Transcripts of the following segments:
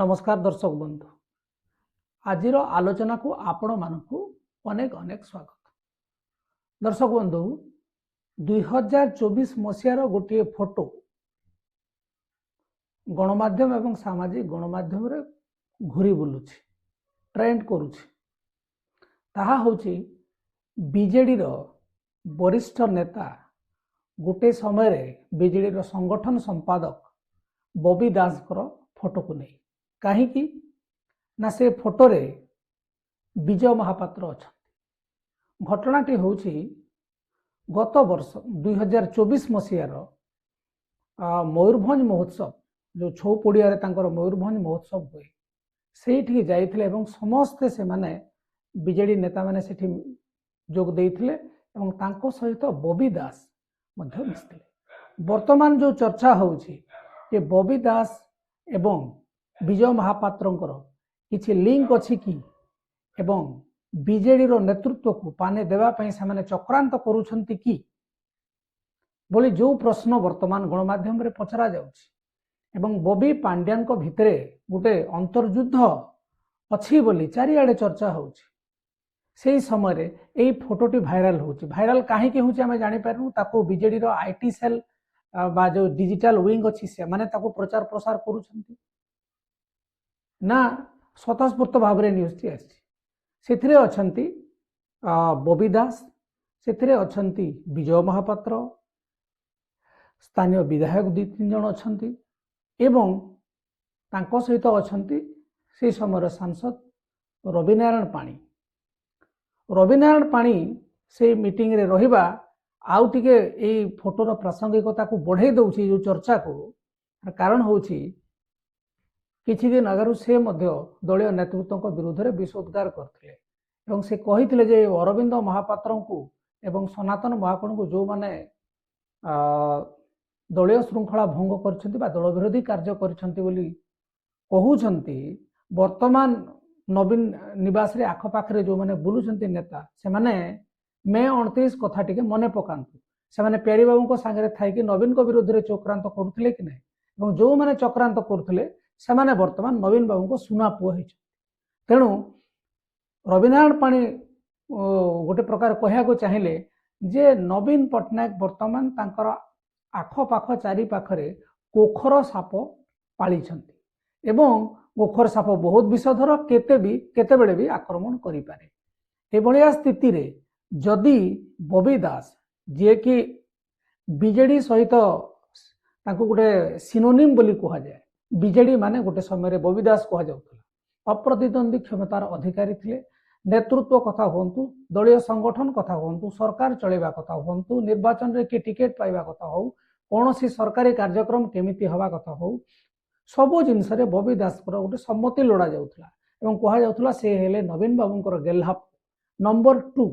नमस्कार दर्शक बंधु आजिर आलोचना को आपण मानक अनेक अनेक स्वागत। दर्शक बंधु 2024 मसीहार गोटे फोटो गणमाध्यम एवं सामाजिक गणमाध्यम रे घूरी बुलुछि ट्रेंड करुछि। ताहा होछि बीजेडी रो वरिष्ठ नेता गोटे समय बीजेडी रो संगठन संपादक बॉबी दास फोटो को नहीं कहीं ना से फोटो रे विजय महापात्र अच्छा। घटनाटी होछि गत वर्ष 2024 मसीहार मयूरभंज महोत्सव जो छौ पड़िया मयूरभंज महोत्सव हुए से जाइथिले एवं समस्ते से माने बीजेडी नेता माने सेठी जोग देइथिले एवं तांको सहित बॉबी दास मध्य मिसिथिले। वर्तमान जो चर्चा होछि जे बॉबी दास एवं विजय महापात्रंकर किछि लिंक अछि कि एवं बीजेडी रो नेतृत्व को पाने देवा पई से माने चक्रांत करूछंती कि बोली जो प्रश्न वर्तमान गणमाध्यम रे पचरा जाउछि एवं बॉबी पांड्यान को भितरे गोटे अंतर्युद्ध अछि बोली चारिआडे चर्चा होछि। सेही समय रे एई फोटोटी भाइराल होछि। भाइराल काहे के होछि आमे जानि पारनु ताको बीजेडी रो आईटी सेल बा जो डिजिटल विंग अछि से माने ताको प्रचार प्रसार करूछंती ना स्वतःस्फूर्त भाव में न्यूज टी आसी अच्छी बॉबी दास से अच्छी विजय महापात्र स्थानीय विधायक 2-3 जन अच्छा एवं तांको सहित अच्छी से समय सांसद रवि नारायण पाणी से मीटिंग रे रहिबा आउ टिके ए फोटोर प्रासंगिकता को बढ़े दउछि जो चर्चा को कारण होछि किछि दिन आगु से दलीय नेतृत्व विरुद्ध में विष उद्गार करते से कही जे अरविंद महापात्र को एवं सनातन महाकण को जो माने दलीय श्रृंखला भंग कर दल विरोधी कार्य कहते वर्तमान नवीन निवास रे आखपाखे जो माने बुलुचंती नेता से माने मे 29 कथा टिके मने पकांतु से माने प्यारी बाबू सांगे थी नवीन को विरुद्ध में चक्रांत करुले कि नहीं जो माने चक्रांत करुले से वर्तमान नवीन बाबू को सुना पुआ तेणु रविनारायण पाणी गोटे प्रकार कहया चाहिए जे नवीन पट्टनायक वर्तमान तांकर आखपाख चारि पाखरे कोखर साप पाली एवं कोखर साप बहुत विषधर केते भी आक्रमण करि पारे। एभलिया स्थिति रे जदि बॉबी दास जे कि बीजेडी सहित तांको गोटे सिनोनिम बोली कहा जाए बीजेडी माने गोटे समय बॉबी दास कह जाउथला अप्रतिद्वंदी क्षमतार अधिकारी थिले। नेतृत्व कथा हुंतु दलीय संगठन कथा हुंतु सरकार चलेबा कथा हुंतु निर्वाचन रे के टिकेट पाइबा कथा हो कौन सी सरकारी कार्यक्रम केमिति हवा कथा हो सबो जिनस रे बॉबी दास गोटे सम्मति लोड़ा जाउथला एवं कहा जाउथला से हेले नवीन बाबूंकर गेल्हाप नंबर 2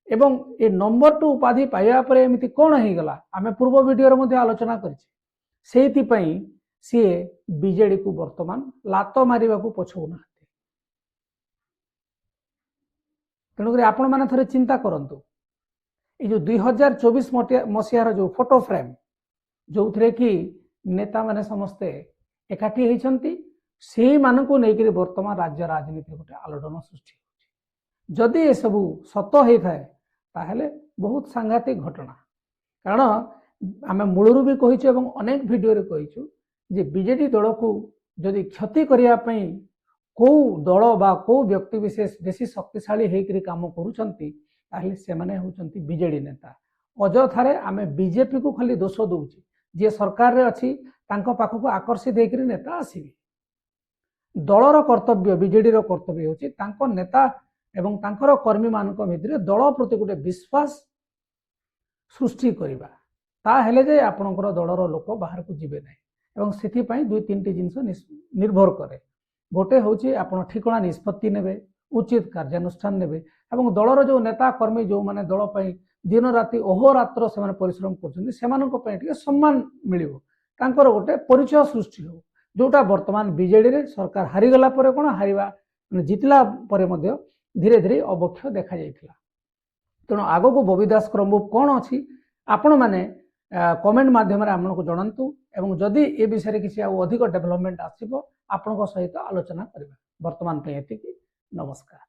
एवं ए नंबर 2 उपाधि पाइबा परे एमिति कोन हे गला आमे पूर्व वीडियो रे मध्ये आलोचना करिछि। सेति पई सी बीजेडी को वर्तमान लात मारिबा को पछौना तेणुक आपण मैंने थे चिंता करंतु ये जो 2024 मसीहार जो फोटो फ्रेम जो थे कि नेता माने समस्ते एकाठी होती से मानू नहीं वर्तमान राज्य राजनीति गोटे आलोड़न सृष्टि जदि ये सबू सत होता है ताहले बहुत सांघातिक घटना कारण आम मूलरू भी कहीचु अनेक भिडियो रे कहीचु जे बीजेडी दल को जदि क्षति करने कौ दल बा कौ व्यक्ति विशेष बेसी शक्तिशाली होकर काम करुँच से होती बीजेडी नेता अजथारे आम बीजेपी को खाली दोष दौची जे सरकार रे अच्छी पाखक आकर्षित होकर नेता आसवे दलर कर्तव्य बीजेडी कर्तव्य होची नेता एवं तांकर कर्मी मान भितर दल प्रति गोटे विश्वास सृष्टि करवा ताहेले जे आपणकर दलर लोक बाहर को जीवे ना एवं से 2-3 जिनस निर्भर करे गोटे हूँ आपड़ ठिकणा निष्पत्ति नेबे उचित कार्यानुष्ठान नेबे एवं दलर जो नेता कर्मी जो माने दल पई दिन राति अहोरात्र से परिश्रम कर सम्मान मिल गोटे परिचय सृष्टि हो जोटा वर्तमान बीजेडी रे सरकार हारीगला कौन हारिबा जितला धीरे धीरे अवक्ष देखा जाइथिला। तेणु आगो को बॉबी दास मुव कौन अच्छी आपण मैंने कमेंट माध्यम आपको जनातु एवं जदि ए विषय किसी अधिक डेवलपमेंट आसो आपन सहित आलोचना करवा। वर्तमान पे एतिकी। नमस्कार।